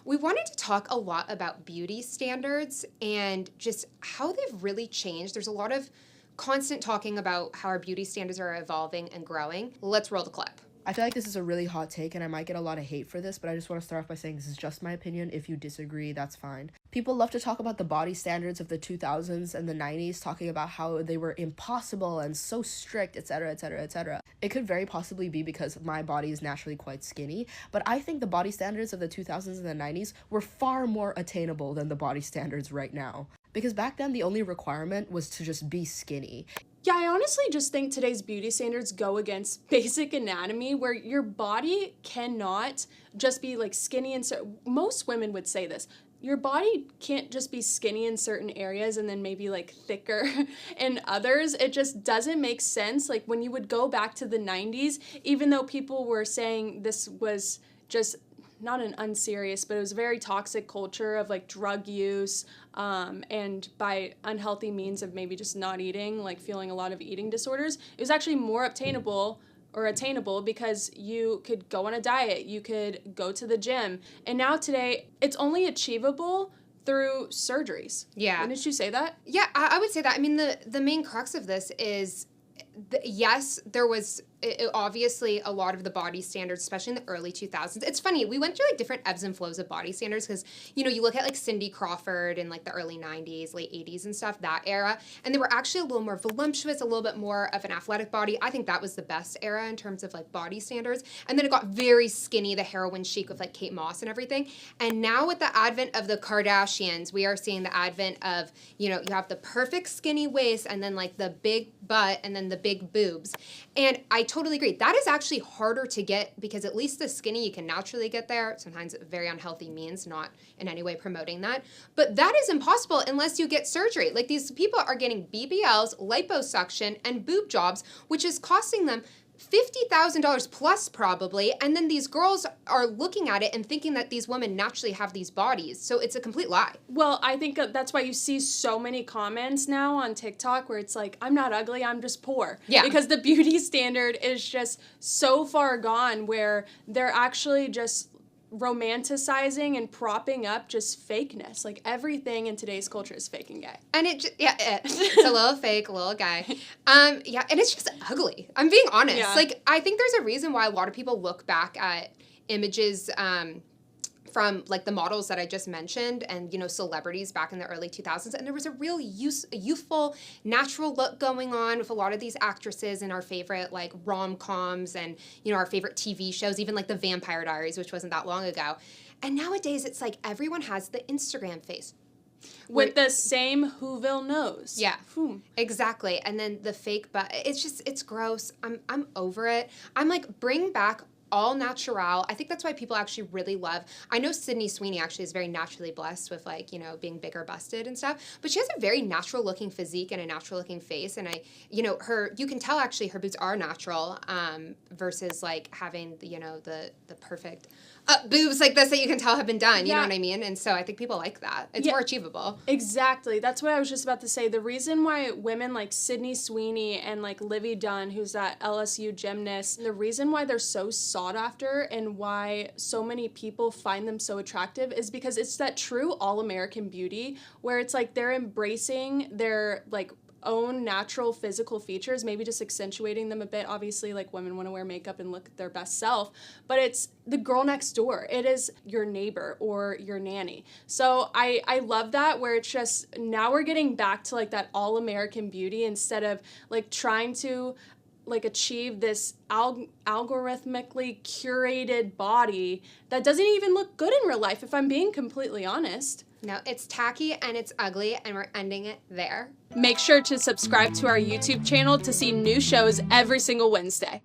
We wanted to talk a lot about beauty standards and just how they've really changed. There's a lot of constant talking about how our beauty standards are evolving and growing. Let's roll the clip. I feel like this is a really hot take and I might get a lot of hate for this, but I just want to start off by saying this is just my opinion. If you disagree, that's fine. People love to talk about the body standards of the 2000s and the 90s, talking about how they were impossible and so strict, etc., etc., etc. It could very possibly be because my body is naturally quite skinny, but I think the body standards of the 2000s and the 90s were far more attainable than the body standards right now. Because back then, the only requirement was to just be skinny. Yeah, I honestly just think today's beauty standards go against basic anatomy, where your body cannot just be like skinny and most women would say this. Your body can't just be skinny in certain areas and then maybe like thicker in others. It just doesn't make sense. Like when you would go back to the 90s, even though people were saying this was just not an unserious, but it was a very toxic culture of like drug use, and by unhealthy means of maybe just not eating, like feeling a lot of eating disorders. It was actually more attainable because you could go on a diet, you could go to the gym. And now today, it's only achievable through surgeries. Yeah. Didn't you say that? Yeah, I would say that. I mean, the main crux of this is, yes, there was obviously a lot of the body standards, especially in the early 2000s. It's funny, we went through like different ebbs and flows of body standards because, you know, you look at like Cindy Crawford in like the early 90s, late 80s and stuff, that era, and they were actually a little more voluptuous, a little bit more of an athletic body. I think that was the best era in terms of like body standards. And then it got very skinny, the heroin chic with like Kate Moss and everything. And now with the advent of the Kardashians, we are seeing the advent of, you know, you have the perfect skinny waist and then like the big butt and then the big boobs. And I totally agree. That is actually harder to get because at least the skinny you can naturally get there. Sometimes very unhealthy means, not in any way promoting that. But that is impossible unless you get surgery. Like these people are getting BBLs, liposuction, and boob jobs, which is costing them $50,000 plus probably, and then these girls are looking at it and thinking that these women naturally have these bodies, so it's a complete lie. Well, I think that's why you see so many comments now on TikTok where it's like, I'm not ugly, I'm just poor. Yeah. Because the beauty standard is just so far gone where they're actually just romanticizing and propping up just fakeness. Like everything in today's culture is fake and gay. And it's a little fake, a little guy. Yeah, and it's just ugly. I'm being honest. Yeah. Like, I think there's a reason why a lot of people look back at images from like the models that I just mentioned and, you know, celebrities back in the early 2000s. And there was a real youthful, natural look going on with a lot of these actresses in our favorite like rom-coms and, you know, our favorite TV shows, even like the Vampire Diaries, which wasn't that long ago. And nowadays it's like everyone has the Instagram face. With the same Whoville nose. Yeah, exactly. And then the fake butt. It's gross. I'm over it. I'm like, bring back all natural. I think that's why people actually really love. I know Sydney Sweeney actually is very naturally blessed with like, you know, being bigger busted and stuff, but she has a very natural looking physique and a natural looking face. And you can tell actually her boobs are natural, versus like having, you know, the perfect boobs like this that you can tell have been done, you know what I mean? And so I think people like that. It's more achievable. Exactly. That's what I was just about to say. The reason why women like Sydney Sweeney and like Livy Dunn, who's that LSU gymnast, the reason why they're so sought after and why so many people find them so attractive is because it's that true all-American beauty where it's like they're embracing their like own natural physical features, maybe just accentuating them a bit. Obviously, like women want to wear makeup and look their best self, but it's the girl next door. It is your neighbor or your nanny. So I love that where it's just now we're getting back to like that all-American beauty instead of like trying to like achieve this algorithmically curated body that doesn't even look good in real life, if I'm being completely honest. No, it's tacky and it's ugly, and we're ending it there. Make sure to subscribe to our YouTube channel to see new shows every single Wednesday.